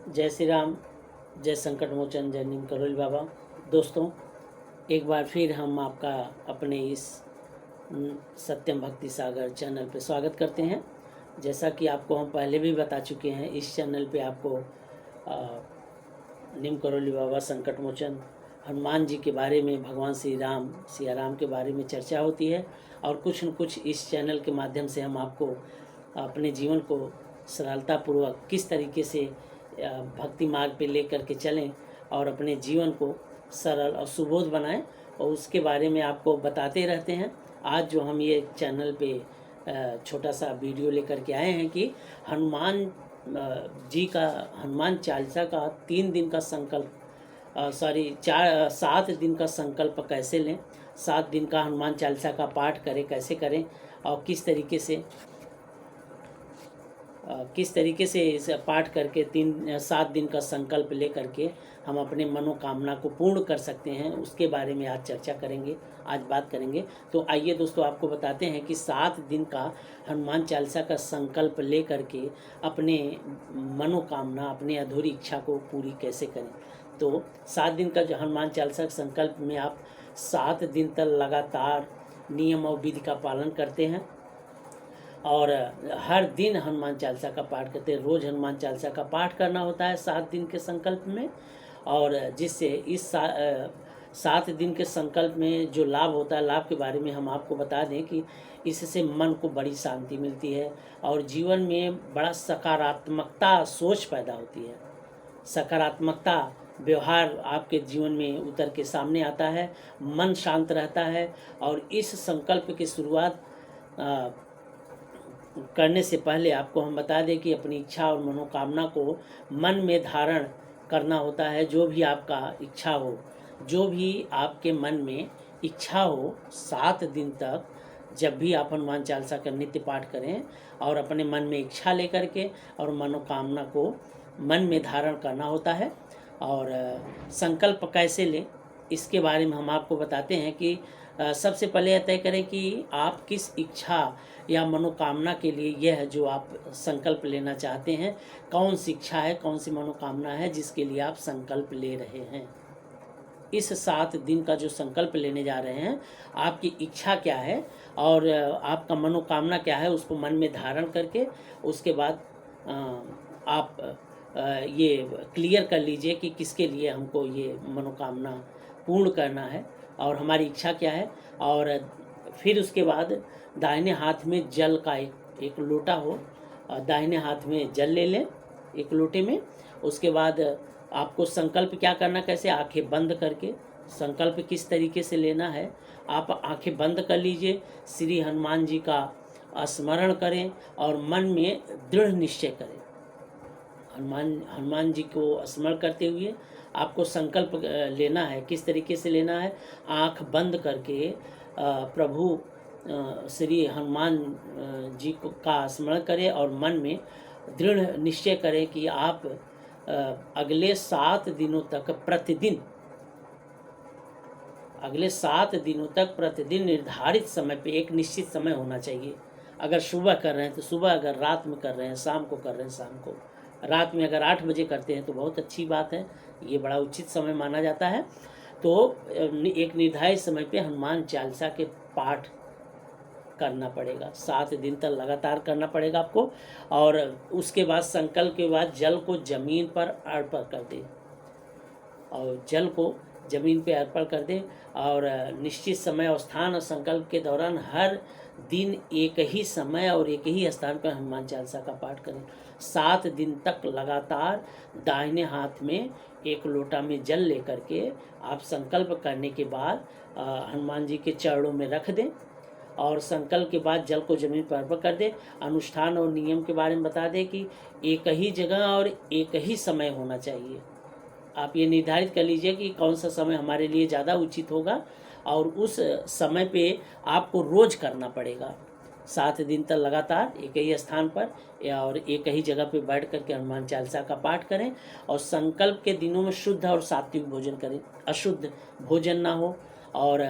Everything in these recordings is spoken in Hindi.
जय श्री राम, जय संकट मोचन, जय नीम करोली बाबा। दोस्तों, एक बार फिर हम आपका अपने इस सत्यम भक्ति सागर चैनल पे स्वागत करते हैं। जैसा कि आपको हम पहले भी बता चुके हैं, इस चैनल पे आपको नीम करोली बाबा, संकट मोचन, हनुमान जी के बारे में, भगवान श्री राम, सिया राम के बारे में चर्चा होती है। और कुछ न कुछ इस चैनल के माध्यम से हम आपको अपने जीवन को सरलतापूर्वक किस तरीके से भक्ति मार्ग पे लेकर के चलें और अपने जीवन को सरल और सुबोध बनाएं, और उसके बारे में आपको बताते रहते हैं। आज जो हम ये चैनल पे छोटा सा वीडियो लेकर के आए हैं कि हनुमान जी का, हनुमान चालीसा का 3 दिन का संकल्प, 7 दिन का संकल्प कैसे लें, 7 दिन का हनुमान चालीसा का पाठ करें, कैसे करें, और किस तरीके से इस पाठ करके 7 दिन का संकल्प ले करके हम अपने मनोकामना को पूर्ण कर सकते हैं, उसके बारे में आज चर्चा करेंगे, आज बात करेंगे। तो आइए दोस्तों, आपको बताते हैं कि 7 दिन का हनुमान चालीसा का संकल्प ले करके अपने मनोकामना, अपने अधूरी इच्छा को पूरी कैसे करें। तो 7 दिन का जो हनुमान चालीसा का संकल्प में आप 7 दिन तक लगातार नियम और विधि का पालन करते हैं और हर दिन हनुमान चालीसा का पाठ करते हैं। रोज़ हनुमान चालीसा का पाठ करना होता है 7 दिन के संकल्प में, और जिससे इस 7 दिन के संकल्प में जो लाभ होता है, लाभ के बारे में हम आपको बता दें कि इससे मन को बड़ी शांति मिलती है और जीवन में बड़ा सकारात्मकता सोच पैदा होती है। सकारात्मकता व्यवहार आपके जीवन में उतर के सामने आता है, मन शांत रहता है। और इस संकल्प की शुरुआत करने से पहले आपको हम बता दें कि अपनी इच्छा और मनोकामना को मन में धारण करना होता है। जो भी आपका इच्छा हो, जो भी आपके मन में इच्छा हो, 7 दिन तक जब भी आप हनुमान चालीसा का नित्य पाठ करें और अपने मन में इच्छा लेकर के और मनोकामना को मन में धारण करना होता है। और संकल्प कैसे लें, इसके बारे में हम आपको बताते हैं कि सबसे पहले यह तय करें कि आप किस इच्छा या मनोकामना के लिए यह जो आप संकल्प लेना चाहते हैं, कौन सी इच्छा है, कौन सी मनोकामना है जिसके लिए आप संकल्प ले रहे हैं। इस 7 दिन का जो संकल्प लेने जा रहे हैं, आपकी इच्छा क्या है और आपका मनोकामना क्या है, उसको मन में धारण करके उसके बाद आप ये क्लियर कर लीजिए कि किसके लिए हमको ये मनोकामना पूर्ण करना है और हमारी इच्छा क्या है। और फिर उसके बाद दाहिने हाथ में जल का एक लोटा हो, दाहिने हाथ में जल ले लें एक लोटे में। उसके बाद आपको संकल्प क्या करना, कैसे, आंखें बंद करके संकल्प किस तरीके से लेना है। आप आंखें बंद कर लीजिए, श्री हनुमान जी का स्मरण करें और मन में दृढ़ निश्चय करें। हनुमान जी को स्मरण करते हुए आपको संकल्प लेना है। किस तरीके से लेना है, आंख बंद करके प्रभु श्री हनुमान जी को का स्मरण करें और मन में दृढ़ निश्चय करें कि आप अगले 7 दिनों तक प्रतिदिन निर्धारित समय पे, एक निश्चित समय होना चाहिए। अगर सुबह कर रहे हैं तो सुबह, अगर रात में कर रहे हैं, शाम को कर रहे हैं शाम को, रात में अगर 8 बजे करते हैं तो बहुत अच्छी बात है, ये बड़ा उचित समय माना जाता है। तो एक निर्धारित समय पे हनुमान चालीसा के पाठ करना पड़ेगा, 7 दिन तक लगातार करना पड़ेगा आपको। और उसके बाद संकल्प के बाद जल को जमीन पर अर्पण कर दें, और जल को जमीन पे अर्पण कर दें। और निश्चित समय और स्थान और संकल्प के दौरान हर दिन एक ही समय और एक ही स्थान पर हनुमान चालीसा का पाठ करें। 7 दिन तक लगातार दाहिने हाथ में एक लोटा में जल लेकर के आप संकल्प करने के बाद हनुमान जी के चरणों में रख दें और संकल्प के बाद जल को जमीन पर अर्पण कर दें। अनुष्ठान और नियम के बारे में बता दें कि एक ही जगह और एक ही समय होना चाहिए। आप ये निर्धारित कर लीजिए कि कौन सा समय हमारे लिए ज़्यादा उचित होगा, और उस समय पे आपको रोज़ करना पड़ेगा। 7 दिन तक लगातार एक ही स्थान पर और एक ही जगह पे बैठ करके हनुमान चालीसा का पाठ करें। और संकल्प के दिनों में शुद्ध और सात्विक भोजन करें, अशुद्ध भोजन ना हो। और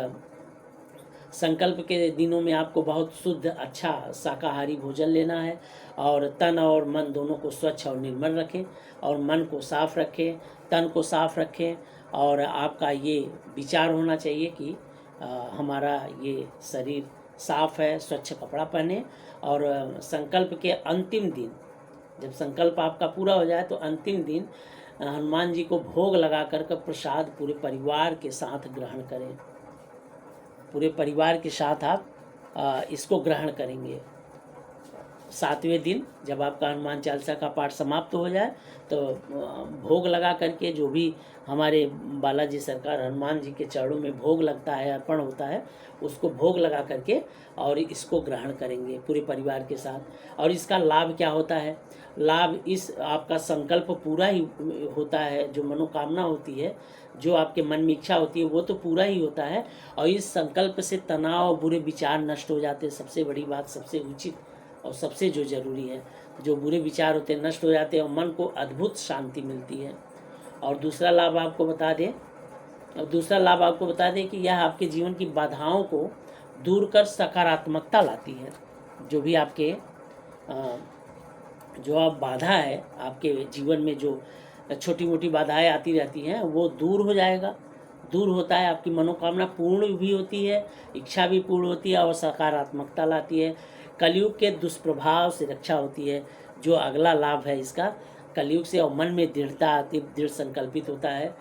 संकल्प के दिनों में आपको बहुत शुद्ध अच्छा शाकाहारी भोजन लेना है और तन और मन दोनों को स्वच्छ और निर्मल रखें और मन को साफ रखें, तन को साफ रखें और आपका ये विचार होना चाहिए कि हमारा ये शरीर साफ है, स्वच्छ कपड़ा पहने और संकल्प के अंतिम दिन, जब संकल्प आपका पूरा हो जाए तो अंतिम दिन हनुमान जी को भोग लगा कर प्रसाद पूरे परिवार के साथ ग्रहण करें। पूरे परिवार के साथ आप इसको ग्रहण करेंगे। 7वें दिन जब आपका हनुमान चालीसा का पाठ समाप्त हो जाए तो भोग लगा करके, जो भी हमारे बालाजी सरकार हनुमान जी के चरणों में भोग लगता है, अर्पण होता है, उसको भोग लगा करके और इसको ग्रहण करेंगे पूरे परिवार के साथ। और इसका लाभ क्या होता है? लाभ इस आपका संकल्प पूरा ही होता है, जो मनोकामना होती है, जो आपके मन में इच्छा होती है वो तो पूरा ही होता है और इस संकल्प से तनाव, बुरे विचार नष्ट हो जाते हैं। सबसे बड़ी बात, सबसे उचित और सबसे जो जरूरी है, जो बुरे विचार होते हैं नष्ट हो जाते हैं और मन को अद्भुत शांति मिलती है। और दूसरा लाभ आपको बता दें कि यह आपके जीवन की बाधाओं को दूर कर सकारात्मकता लाती है। जो भी आपके जो आप बाधा है, आपके जीवन में जो छोटी मोटी बाधाएं आती रहती हैं वो दूर हो जाएगा, दूर होता है। आपकी मनोकामना पूर्ण भी होती है, इच्छा भी पूर्ण होती है और सकारात्मकता लाती है। कलयुग के दुष्प्रभाव से रक्षा होती है। जो अगला लाभ है इसका, कलयुग से और मन में दृढ़ता आती, दृढ़ संकल्पित होता है।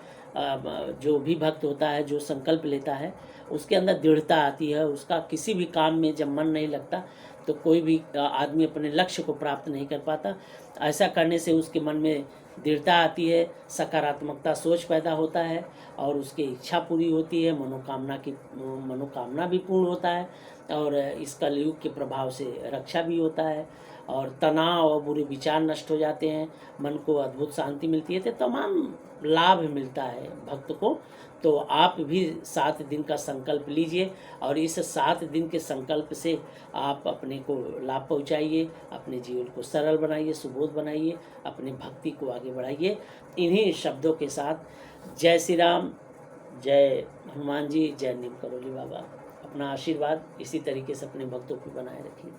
जो भी भक्त होता है, जो संकल्प लेता है, उसके अंदर दृढ़ता आती है। उसका किसी भी काम में जब मन नहीं लगता तो कोई भी आदमी अपने लक्ष्य को प्राप्त नहीं कर पाता। ऐसा करने से उसके मन में दृढ़ता आती है, सकारात्मकता सोच पैदा होता है और उसकी इच्छा पूरी होती है, मनोकामना भी पूर्ण होता है और इस कलयुग के प्रभाव से रक्षा भी होता है और तनाव और बुरे विचार नष्ट हो जाते हैं, मन को अद्भुत शांति मिलती है। तो तमाम लाभ मिलता है भक्त को। तो आप भी 7 दिन का संकल्प लीजिए और इस 7 दिन के संकल्प से आप अपने को लाभ पहुंचाइए, अपने जीवन को सरल बनाइए, सुबोध बनाइए, अपनी भक्ति को आगे बढ़ाइए। इन्हीं शब्दों के साथ जय श्री राम, जय हनुमान जी, जय नीम करोली बाबा। अपना आशीर्वाद इसी तरीके से अपने भक्तों को बनाए रखिए।